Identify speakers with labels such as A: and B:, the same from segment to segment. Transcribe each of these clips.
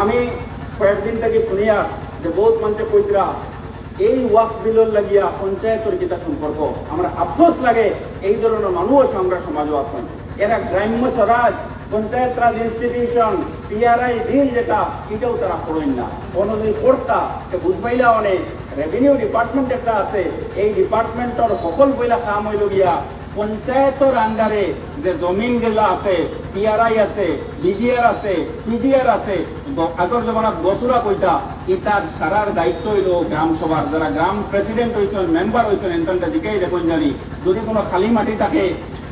A: আমি কয়েকদিন থেকে শুনিয়া যে বহুত মানুষে কইতরা এই ওয়াক বিলর লাগিয়া পঞ্চায়েতের যেটা সম্পর্ক আমরা আফসোস লাগে এই ধরনের মানুষ আমরা সমাজও আছেন। এরা গ্রাম্য স্বরাজ, পঞ্চায়েত রাজ ইনস্টিটিউশন, পিআরআই বিল যেটা এটাও তারা পড়েন না। কোনোদিন পড়তা বুঝবাইলা অনেক রেভিনিউ ডিপার্টমেন্ট একটা আছে, এই ডিপার্টমেন্টর সকল বইলা কাম হইল গিয়া পঞ্চায়েতের আন্ডারে যে জমিন যেগুলো আছে, পিআরআই আছে, বিজিআর আছে, পিজিআর আছে, আগর জমানাত বসুরা কইতা ইতার সারার দায়িত্ব হইল গ্রাম সভার। যারা গ্রাম প্রেসিডেন্ট হয়েছেন, মেম্বার হয়েছেন, এনতনটা জিকাই দেখুন জানি যদি কোনো খালি মাটি থাকে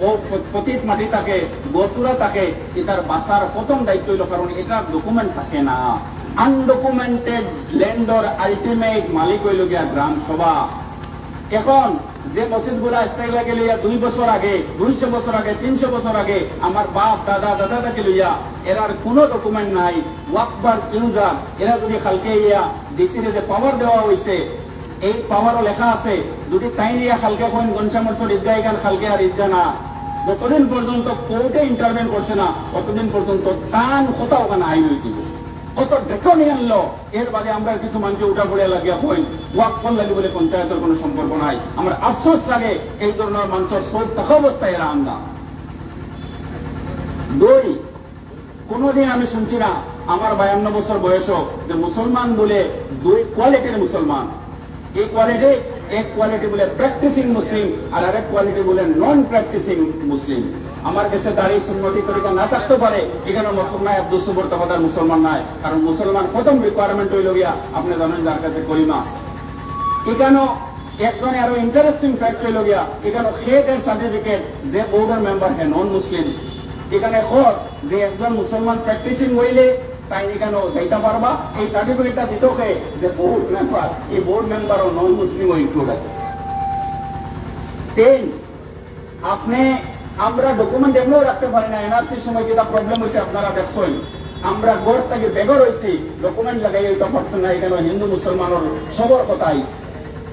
A: ও পতিত মাটি থাকে, বসুরা থাকে, এটার বাসার প্রথম দায়িত্ব হইল, কারণ এটার ডকুমেন্ট থাকে না। আনডকুমেন্টেড ল্যান্ডর আলটিমেট মালিক হইল গিয়া গ্রাম সভা। এখন যে মসজিদ গুলা স্থায়ী গেল 2 বছর আগে, 200 বছর আগে, 300 বছর আগে আমার বাপ দাদা দাদা থেকে লইয়া এরার কোনো ডকুমেন্ট নাই। ওয়াকবার ইউজার এরা যদি খালকে ইয়া ডিসিরে যে পাওয়ার দেওয়া হয়েছে, এই পাওয়ারও লেখা আছে যদি তাই নিয়ে খালকে কোন গঞ্চামর্চর ঈদগাহ এখান খালকে আর ঈদগাহ না, যতদিন পর্যন্ত কোর্টে ইন্টারভেন করছে না ততদিন পর্যন্ত তান কোথাও ওখানে আইন হয়েছিল। কত ড্রেকনিয়ান ল। এর বাদে আমরা কিছু মানুষ উঠা পড়িয়া লাগিয়া হই ওয়াক ফল লাগে বলে পঞ্চায়েতের কোনো সম্পর্ক নাই। আমার আফসোস লাগে এই ধরনের মানুষের সব থাকা অবস্থায় এরা আমরা। 2, কোনদিন আমি শুনছি না আমার 52 বছর বয়সও যে মুসলমান বলে 2 কোয়ালিটির মুসলমান। এই কোয়ালিটি, এক কোয়ালিটি বলে প্র্যাকটিসিং মুসলিম আর আরেক কোয়ালিটি বলে নন প্র্যাকটিসিং মুসলিম। আমার কাছে দাঁড়িয়ে সুন্নতি তরিকা না থাকতে পারে, এখানে মুসলমান আব্দুল সুবর তফাদার মুসলমান নাই। কারণ মুসলমান প্রথম রিকোয়ারমেন্ট হইল গিয়া আপনি জানেন যার কাছে কলিমা। এখানে একজনে আরো ইন্টারেস্টিং ফ্যাক্ট হইল গিয়া এখানে খেটের সার্টিফিকেট যে বোর্ডের মেম্বার হ্যাঁ নন মুসলিম। এখানে খর যে একজন মুসলমান প্র্যাকটিসিং হইলে তাই এখানে যাইতে পারবা, এই সার্টিফিকেটটা দিতে যে বোর্ড মেম্বার, এই বোর্ড মেম্বার ও নন মুসলিম ইনক্লুড আছে। 10, আপনি আমরা ডকুমেন্ট এমনিও রাখতে পারি না। এনআরসির সময় যেটা প্রবলেম হয়েছে আপনারা দেখছেন, আমরা গড় থেকে বেগর হয়েছি, ডকুমেন্ট লাগাই এটা পারছেন না। এখানে হিন্দু মুসলমানের সবর কথা আইছে।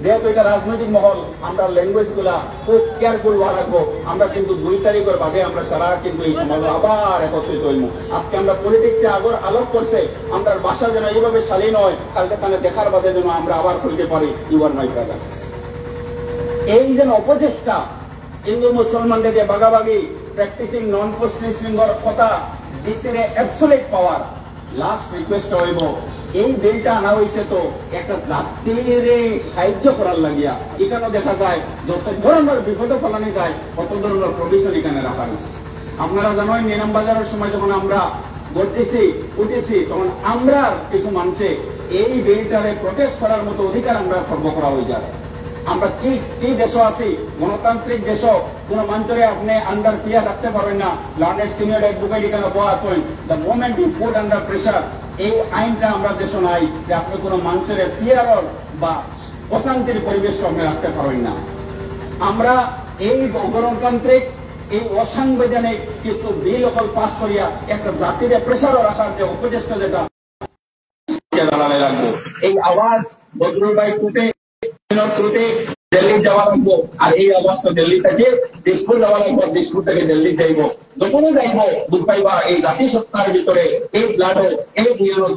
A: যেহেতু এটা রাজনৈতিক মহল, আমরা ল্যাঙ্গুয়েজ গুলা খুব কেয়ারফুল হওয়া রাখবো। আমরা কিন্তু 2 তারিখের বাদে আমরা সারা কিন্তু এই সমাজ আবার একত্রিত হইব। আজকে আমরা পলিটিক্সে আগর আলোক করছে, আমরা বাসা যেন এইভাবে শালীন হয়, কালকে তাহলে দেখার বাদে যেন আমরা আবার কইতে পারি ইউ আর মাই ব্রাদার। এই যেন অপচেষ্টা হিন্দু মুসলমানদের বাগাবাগি, প্র্যাকটিসিং নন প্র্যাকটিসিং কথা ডিসির অ্যাবসলিউট পাওয়ার। লাস্ট রিকোয়েস্ট হইব, এই বিলটা আনা হয়েছে তো একটা জাতির সাহায্য করার লাগিয়া। এখানে দেখা যায় যত ধরনের বিপদে ফেলানো যায় কত ধরনের প্রভিশন এখানে রাখা হয়েছে। আপনারা জানেন নিলাম বাজারের সময় যখন আমরা উঠেছি তখন আমরা কিছু মানুষে এই বিলটারে প্রটেস্ট করার মতো অধিকার আমরা খর্ব করা হয়ে যায়। আমরা কি দেশ আছি, গণতান্ত্রিক দেশ, কোন মন্ত্রে আপনি আন্ডার পিয়ার রাখতে পারবেন না। লার্নেড সিনিয়র অ্যাডভোকেট এখানে বলা আছেন, the moment you put under pressure, এই আইনটা আমরা দেশ নাই যে আপনি কোন মন্ত্রের পিয়ার বা অশান্তির পরিবেশ আপনি রাখতে পারবেন না। আমরা এই গণতান্ত্রিক এই অসাংবিধানিক কিছু বিল অকল পাস করিয়া একটা জাতির প্রেসারও রাখার যে উপদেষ্টা যেটা দাঁড়ালে রাখবো, এই আওয়াজ বদরুলভাই দিল্লি যাওয়া লাগবো। আর এই আওয়াজটা দিল্লি থেকে দিসপুর যাওয়া লাগবো, দিসপুর থেকে দিল্লি যাইব। যখনই যাইব বুঝ পাইবা এই জাতিসত্তার ভিতরে এই ব্লাডের এই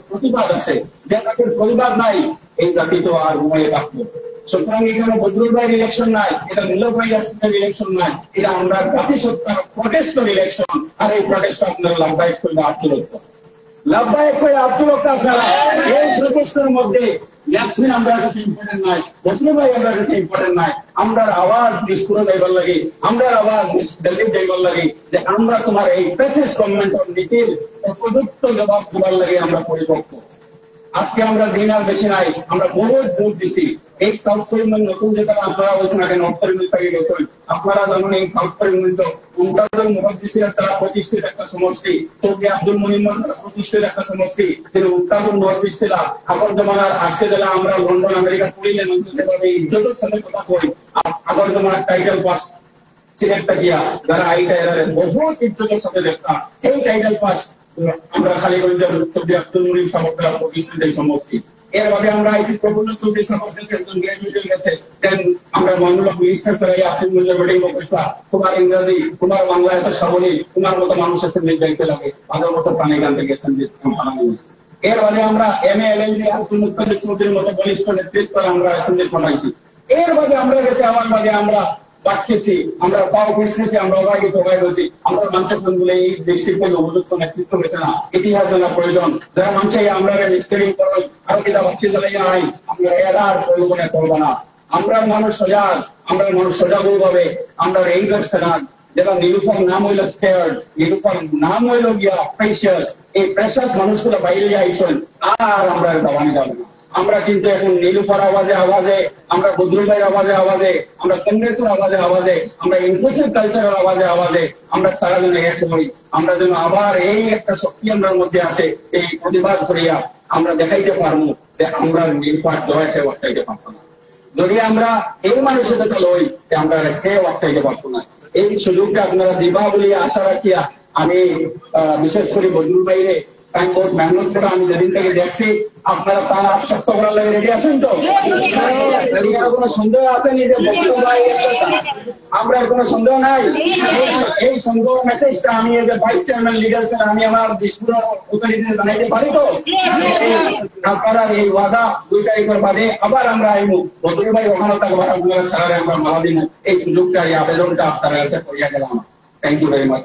A: প্রতিবাদ আছে। যে জাতির পরিবার নাই এই জাতি তো আর ঘুমাইয়ে থাকবো। সুতরাং এখানে বদরুল ভাইয়ের ইলেকশন নাই, এটা নীলভ ভাই আসনের ইলেকশন নাই, এটা আমরা জাতিসত্তার প্রটেস্টের ইলেকশন। আর এই প্রটেস্ট আপনারা লাভদায়ক করবে আব্দুল আপনারা এই প্রটেস্টের মধ্যে ইয়াসমিন আমরা কাছে ইম্পর্টেন্ট নাই, বদরুল ভাই আমরা কাছে ইম্পর্টেন্ট নাই। আমরা আওয়াজ দিসপুরে যাইবার লাগে, আমরা আওয়াজ দিল্লি যাইবার লাগে যে আমরা তোমার এই ফ্যাসিস্ট গভর্নমেন্টের নীতির উপযুক্ত জবাব দেওয়ার লাগে আমরা পরিপক্ক। আজকে আমরা দিন আর বেশি নাই, আমরা বহুত ভোট দিছি। এই সাউথ করিমগঞ্জ নতুন যেটা আপনারা বলছেন আগে নর্থ করিমগঞ্জ থেকে গেছেন, আপনারা জানেন এই সাউথ করিমগঞ্জ মুমতাজুল মুহাদ্দিসের দ্বারা প্রতিষ্ঠিত একটা সমষ্টি, তৌকি আব্দুল মুনিম প্রতিষ্ঠিত একটা সমষ্টি। তিনি মুমতাজুল মুহাদ্দিস ছিলেন আগর জমানার। আজকে যারা আমরা লন্ডন আমেরিকা পড়িলে সেভাবে ইজ্জতের সাথে কথা কই, আগর জমানার টাইটেল পাস সিলেক্টটা গিয়া যারা আইটা এরা বহুত ইজ্জতের সাথে দেখা এই টাইটেল পাস আমরা খালিগঞ্জের তৌকি আব্দুল মুনিম সাহেব দ্বারা প্রতিষ্ঠিত এই সমষ্টি। এর আগে আমরা আইসি প্রফুল্ল চৌধুরী সাহেব একজন গ্রাজুয়েট গেছে, দেন আমরা মামলা মিনিস্টার ফেরাই আসেন মূল্য বেড়েই পয়সা, তোমার ইংরেজি তোমার বাংলা এত সাবলী, তোমার মতো মানুষ এসে যাইতে লাগে, আগের মতো প্রাণী গানতে গেছেন যে এর বাদে আমরা MLNG আব্দুল মুত্তালিব চৌধুরীর মতো বলিষ্ঠ নেতৃত্ব আমরা অ্যাসেম্বলি পাঠাইছি। এর বাদে আমরা গেছি আমার বাদে আমরা পাঠিয়েছি, আমরা পাও পিছিয়েছি, আমরা অবাগি সবাই বলছি আমরা মানুষের গুলো এই ডিস্ট্রিক্ট থেকে উপযুক্ত নেতৃত্ব গেছে না, ইতিহাস জানা প্রয়োজন। যারা মানুষে আমরা স্টেডিং করেন আর কিনা বাচ্চি জ্বালাই নাই, আমরা এরা আর প্রয়োজনে করবো না। আমরা মানুষ সজাগ, আমরা মানুষ সজাগ ভাবে আমরা এই করছে না। যেটা নীলুফার নাম হইল স্কেয়ার্ড, নীলুফার নাম হইল গিয়া প্রেশাস। এই প্রেশাস মানুষগুলো বাইরে আইসেন আর আমরা দাবানি যাবো না। আমরা কিন্তু এখন নীলুফার আওয়াজে আওয়াজে, আমরা বদরুল ভাইয়ের আওয়াজে আওয়াজে, আমরা কংগ্রেসের আওয়াজে আওয়াজে, আমরা ইনক্লুসিভ কালচারের আওয়াজে আওয়াজে আমরা তারা যেন এক হই। আমরা যেন আবার এই একটা শক্তি আমরা মধ্যে আছে, এই প্রতিবাদ করিয়া আমরা দেখাইতে পারবো যে আমরা নীলুফার জয়কে অটকাইতে পারবো না। যদি আমরা এই মানুষের কথা লই যে আমরা সে অটকাইতে পারবো না। এই সুযোগটা আপনারা দিবা বলে আশা রাখিয়া আমি বিশেষ করে বদরুল ভাইরে বহুত মেহনত করে আমি যেদিন থেকে দেখছি আপনারা তার আত্মসত্য করার লাগে রেডি আছেন তো? কোনো সন্দেহ আছেনি যে বদরুল ভাই আমরা কোনো সন্দেহ নাই? এই সন্দেহ মেসেজটা আমি এই যে ভাইস চেয়ারম্যান লিডার স্যার আমি আমার বিষ্ণু অথরিটিতে জানাইতে পারি তো? আপনারা এই ওয়াদা 2 তারিখের বাদে আবার আমরা আইব বদরুল ভাই ওখানে থাকবার আপনারা স্যার আমরা মালা দিন। এই সুযোগটা এই আবেদনটা আপনারা কাছে করিয়া গেলাম। Thank you very much.